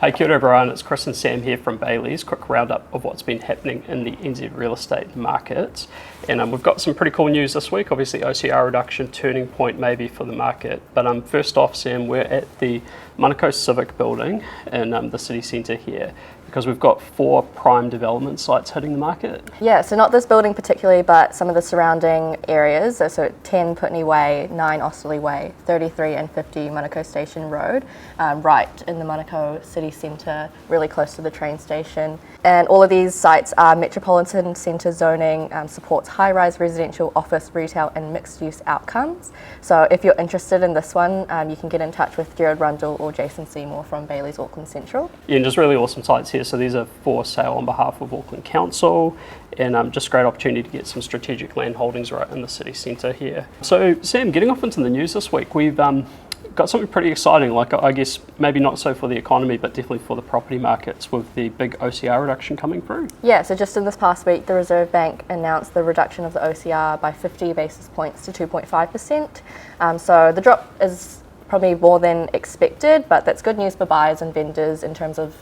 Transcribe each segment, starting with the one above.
Hey, kia ora everyone, it's Chris and Sam here from Bayleys. Quick roundup of what's been happening in the NZ real estate market. And we've got some pretty cool news this week. Obviously OCR reduction, turning point maybe for the market. But first off, Sam, we're at the Manukau Civic building in the city centre here, because we've got 4 prime development sites hitting the market. Yeah, so not this building particularly, but some of the surrounding areas. So 10 Putney Way, 9 Osterley Way, 33 and 50 Manukau Station Road, right in the Manukau City Centre, really close to the train station. And all of these sites are metropolitan centre zoning, supports high-rise residential, office, retail and mixed-use outcomes. So if you're interested in this one, you can get in touch with Gerard Rundle or Jason Seymour from Bayleys Auckland Central. Yeah, and just really awesome sites here. So these are for sale on behalf of Auckland Council, and just a great opportunity to get some strategic land holdings right in the city centre here. So Sam, getting off into the news this week, we've got something pretty exciting, like I guess maybe not so for the economy, but definitely for the property markets with the big OCR reduction coming through. Yeah, so just in this past week, the Reserve Bank announced the reduction of the OCR by 50 basis points to 2.5%. So the drop is probably more than expected, but that's good news for buyers and vendors in terms of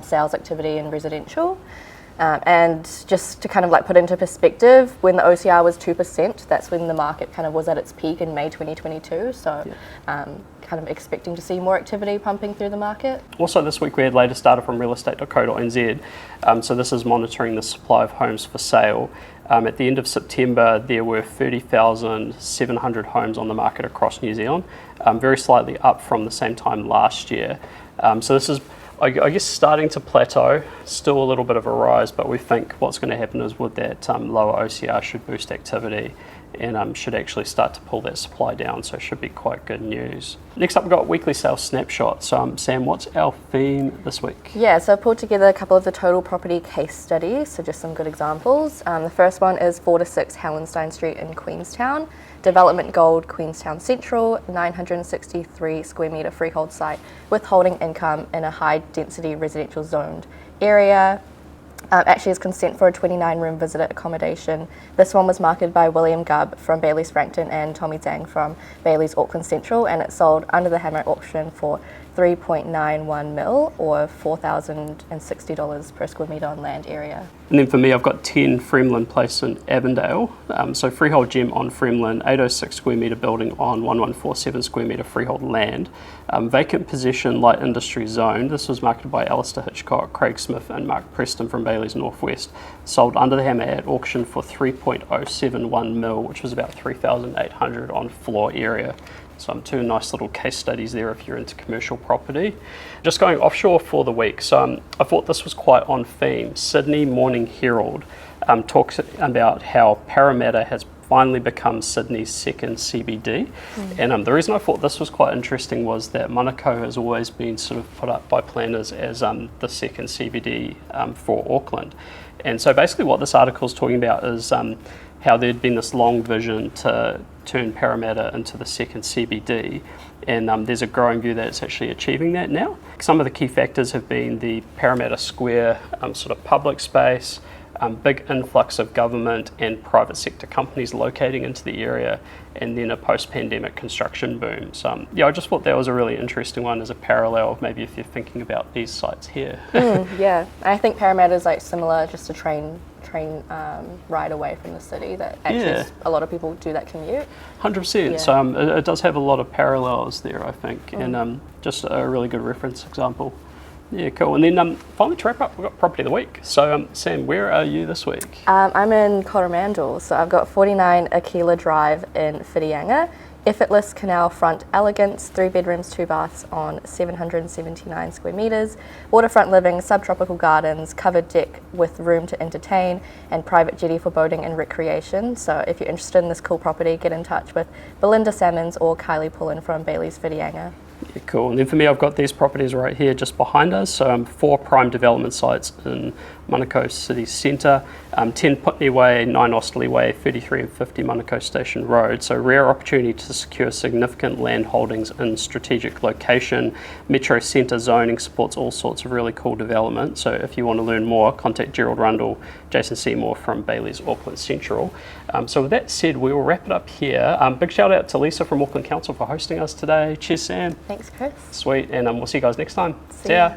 sales activity in residential. And just to kind of like put into perspective, when the OCR was 2%, that's when the market kind of was at its peak in May 2022. So kind of expecting to see more activity pumping through the market. Also this week we had latest data from realestate.co.nz. So this is monitoring the supply of homes for sale. At the end of September, there were 30,700 homes on the market across New Zealand, very slightly up from the same time last year. So this is, I guess, starting to plateau, still a little bit of a rise, but we think what's going to happen is with that lower OCR should boost activity and should actually start to pull that supply down, so it should be quite good news. Next up, we've got weekly sales snapshot. So Sam, what's our theme this week? Yeah, so I've pulled together a couple of the total property case studies, so just some good examples. The first one is 4-6 Hallenstein Street in Queenstown. Development Gold, Queenstown Central, 963 square metre freehold site with holding income in a high density residential zoned area. Actually has consent for a 29-room visitor accommodation. This one was marketed by William Gubb from Bayleys Frankton and Tommy Zhang from Bayleys Auckland Central, and it sold under the hammer auction for 3.91 mil or $4,060 per square metre on land area. And then for me, I've got 10 Fremlin Place in Avondale. So freehold gem on Fremlin, 806 square metre building on 1147 square metre freehold land. Vacant possession, light industry zone. This was marketed by Alistair Hitchcock, Craig Smith and Mark Preston from Bayleys Northwest. Sold under the hammer at auction for 3.071 mil, which was about 3,800 on floor area. So 2 nice little case studies there if you're into commercial property. Just going offshore for the week, so I thought this was quite on theme. Sydney Morning Herald talks about how Parramatta has finally become Sydney's second CBD. And the reason I thought this was quite interesting was that Manukau has always been sort of put up by planners as the second CBD for Auckland. And so basically what this article is talking about is how there'd been this long vision to turn Parramatta into the second CBD, and there's a growing view that it's actually achieving that now. Some of the key factors have been the Parramatta Square sort of public space, big influx of government and private sector companies locating into the area, and then a post-pandemic construction boom. So yeah, I just thought that was a really interesting one as a parallel, maybe if you're thinking about these sites here. Yeah, I think Parramatta is like similar, just a train ride away from the city that actually a lot of people do that commute. 100%. Yeah. So it does have a lot of parallels there, I think, and just a really good reference example. Yeah, cool. And then finally to wrap up, we've got property of the week. So Sam, where are you this week? I'm in Coromandel, so I've got 49 Aquila Drive in Whitianga. Effortless canal front elegance, 3 bedrooms, 2 baths on 779 square metres, waterfront living, subtropical gardens, covered deck with room to entertain, and private jetty for boating and recreation. So if you're interested in this cool property, get in touch with Belinda Salmons or Kylie Pullen from Bayleys Whitianga. Yeah, cool. And then for me, I've got these properties right here just behind us. So 4 prime development sites in Manukau City Centre, 10 Putney Way, 9 Osterley Way, 33 and 50 Manukau Station Road. So rare opportunity to secure significant land holdings in strategic location. Metro Centre zoning supports all sorts of really cool development. So if you want to learn more, contact Gerard Rundle, Jason Seymour from Bayleys Auckland Central. So with that said, we will wrap it up here. Big shout out to Lisa from Auckland Council for hosting us today. Cheers, Sam. Thanks, Chris. Sweet, and we'll see you guys next time. See ya.